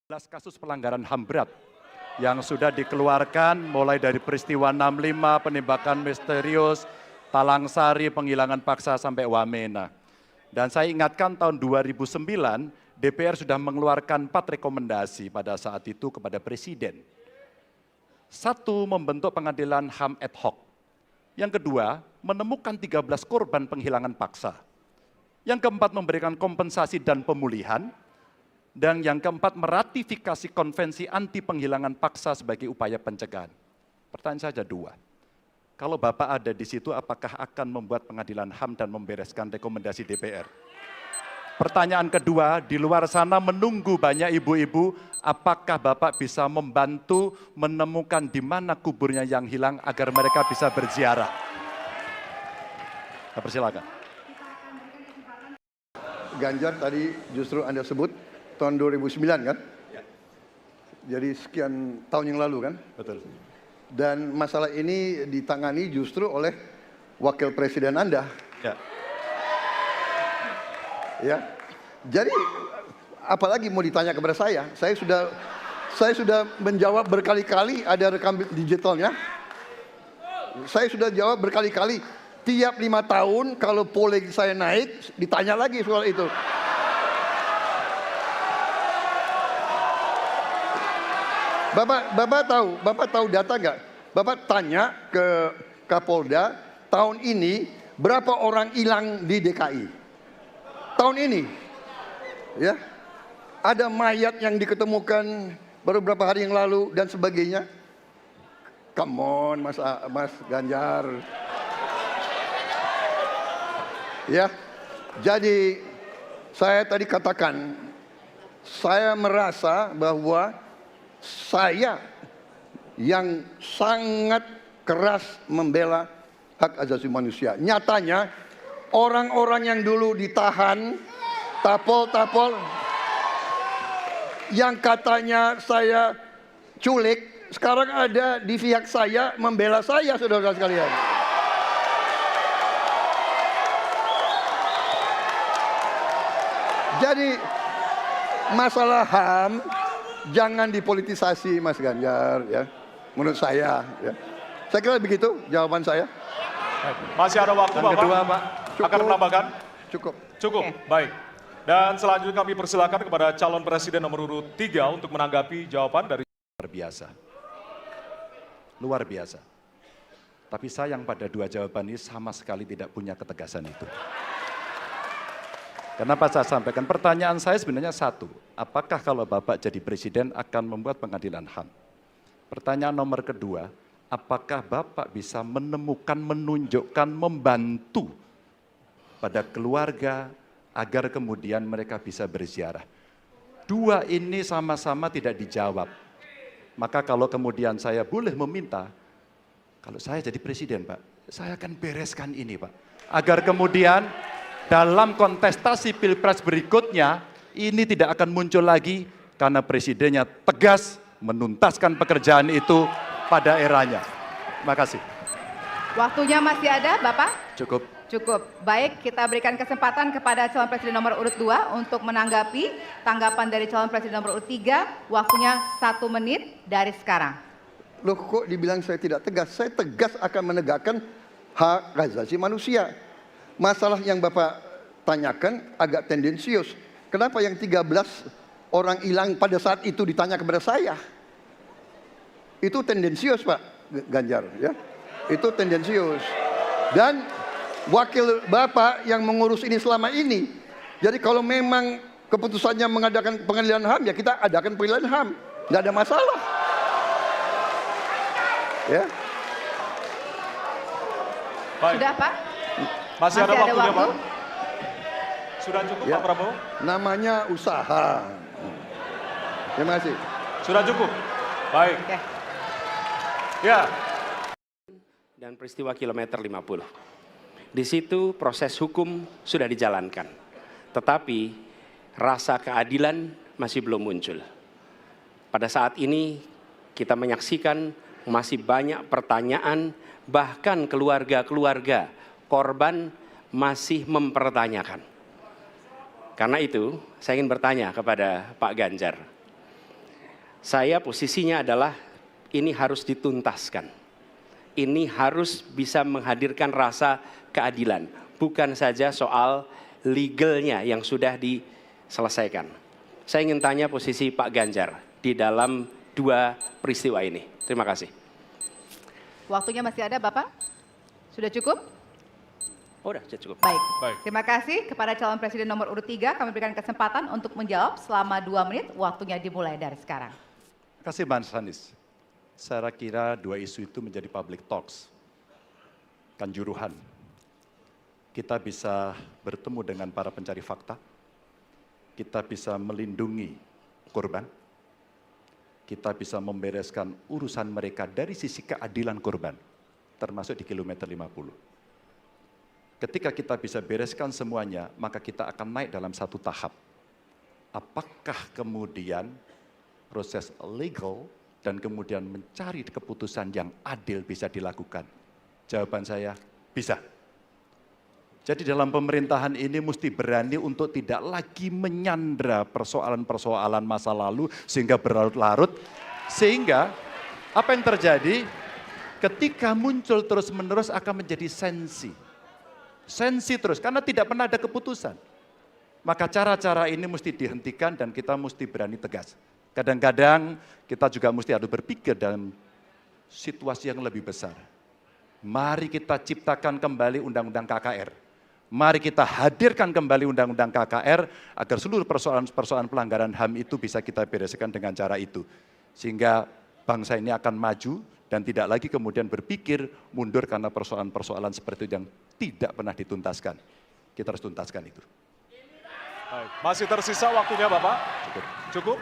Kasus pelanggaran HAM berat yang sudah dikeluarkan mulai dari peristiwa 65, penembakan misterius, Talang Sari, penghilangan paksa sampai Wamena. Dan saya ingatkan tahun 2009 DPR sudah mengeluarkan 4 rekomendasi pada saat itu kepada Presiden. Satu, membentuk pengadilan HAM ad hoc. Yang kedua, menemukan 13 korban penghilangan paksa. Yang keempat, memberikan kompensasi dan pemulihan. Dan yang keempat, meratifikasi konvensi anti penghilangan paksa sebagai upaya pencegahan. Pertanyaan saja dua. Kalau Bapak ada di situ, apakah akan membuat pengadilan HAM dan membereskan rekomendasi DPR? Pertanyaan kedua, di luar sana menunggu banyak ibu-ibu, apakah Bapak bisa membantu menemukan di mana kuburnya yang hilang agar mereka bisa berziarah? Persilakan. Ganjar tadi justru Anda sebut tahun 2009 kan? Ya. Jadi sekian tahun yang lalu kan? Betul. Dan masalah ini ditangani justru oleh Wakil Presiden Anda. Ya. Ya. Jadi apalagi mau ditanya kepada saya? Saya sudah menjawab berkali-kali, ada rekam digitalnya. Saya sudah jawab berkali-kali. Tiap 5 tahun kalau polling saya naik, ditanya lagi soal itu. Bapak tahu data nggak? Bapak tanya ke Kapolda, tahun ini berapa orang hilang di DKI? Tahun ini, ya, ada mayat yang diketemukan baru beberapa hari yang lalu dan sebagainya. Come on, Mas Ganjar. Ya, jadi saya tadi katakan, saya merasa bahwa saya yang sangat keras membela hak asasi manusia. Nyatanya orang-orang yang dulu ditahan, tapol-tapol, yang katanya saya culik, sekarang ada di pihak saya membela saya, saudara-saudara sekalian. Jadi masalah HAM jangan dipolitisasi, Mas Ganjar, ya. Menurut saya, ya. Saya kira begitu jawaban saya. Masih ada waktu, Bapak. Kedua, Pak. Akan menambahkan? Cukup. Cukup, baik. Dan selanjutnya kami persilakan kepada calon presiden nomor urut 3 untuk menanggapi jawaban dari luar biasa. Luar biasa. Tapi sayang pada dua jawaban ini sama sekali tidak punya ketegasan itu. Kenapa saya sampaikan? Pertanyaan saya sebenarnya satu, apakah kalau Bapak jadi presiden akan membuat pengadilan HAM? Pertanyaan nomor kedua, apakah Bapak bisa menemukan, menunjukkan, membantu pada keluarga agar kemudian mereka bisa berziarah? Dua ini sama-sama tidak dijawab. Maka kalau kemudian saya boleh meminta, kalau saya jadi presiden, Pak, saya akan bereskan ini, Pak. Agar kemudian dalam kontestasi pilpres berikutnya, ini tidak akan muncul lagi karena presidennya tegas menuntaskan pekerjaan itu pada eranya. Terima kasih. Waktunya masih ada, Bapak? Cukup. Cukup. Baik, kita berikan kesempatan kepada calon presiden nomor urut 2 untuk menanggapi tanggapan dari calon presiden nomor urut 3. Waktunya 1 menit dari sekarang. Loh, kok dibilang saya tidak tegas? Saya tegas akan menegakkan hak asasi manusia. Masalah yang Bapak tanyakan agak tendensius. Kenapa yang 13 orang hilang pada saat itu ditanya kepada saya? Itu tendensius, Pak Ganjar, ya. Itu tendensius. Dan wakil Bapak yang mengurus ini selama ini. Jadi kalau memang keputusannya mengadakan pengadilan HAM, ya kita adakan pengadilan HAM. Tidak ada masalah. Ya. baik. Sudah, Pak? Masih ada waktunya, Pak? Sudah cukup, Ya. Pak Prabowo? Namanya usaha. Terima kasih. Sudah cukup? Baik. Oke. Ya. Dan peristiwa kilometer 50. Di situ proses hukum sudah dijalankan. Tetapi rasa keadilan masih belum muncul. Pada saat ini kita menyaksikan masih banyak pertanyaan, bahkan keluarga-keluarga korban masih mempertanyakan. Karena itu, saya ingin bertanya kepada Pak Ganjar. Saya posisinya adalah ini harus dituntaskan. Ini harus bisa menghadirkan rasa keadilan, bukan saja soal legalnya yang sudah diselesaikan. Saya ingin tanya posisi Pak Ganjar di dalam dua peristiwa ini. Terima kasih. Waktunya masih ada, Bapak? Sudah cukup? Oh, udah cukup. Baik. Baik. Terima kasih kepada calon presiden nomor urut 3. Kami berikan kesempatan untuk menjawab selama 2 menit. Waktunya dimulai dari sekarang. Terima kasih Mas Anies. Saya kira dua isu itu menjadi public talks, kanjuruhan. Kita bisa bertemu dengan para pencari fakta, kita bisa melindungi korban, kita bisa membereskan urusan mereka dari sisi keadilan korban, termasuk di kilometer 50. Ketika kita bisa bereskan semuanya, maka kita akan naik dalam satu tahap. Apakah kemudian proses legal dan kemudian mencari keputusan yang adil bisa dilakukan? Jawaban saya, bisa. Jadi dalam pemerintahan ini mesti berani untuk tidak lagi menyandra persoalan-persoalan masa lalu sehingga berlarut-larut. Sehingga apa yang terjadi ketika muncul terus-menerus akan menjadi sensi terus, karena tidak pernah ada keputusan. Maka cara-cara ini mesti dihentikan dan kita mesti berani tegas. Kadang-kadang kita juga mesti harus berpikir dalam situasi yang lebih besar. Mari kita ciptakan kembali Undang-Undang KKR. Mari kita hadirkan kembali Undang-Undang KKR agar seluruh persoalan-persoalan pelanggaran HAM itu bisa kita bereskan dengan cara itu. Sehingga bangsa ini akan maju dan tidak lagi kemudian berpikir mundur karena persoalan-persoalan seperti itu yang tidak pernah dituntaskan. Kita harus tuntaskan itu. Baik. Masih tersisa waktunya Bapak? Cukup. Cukup?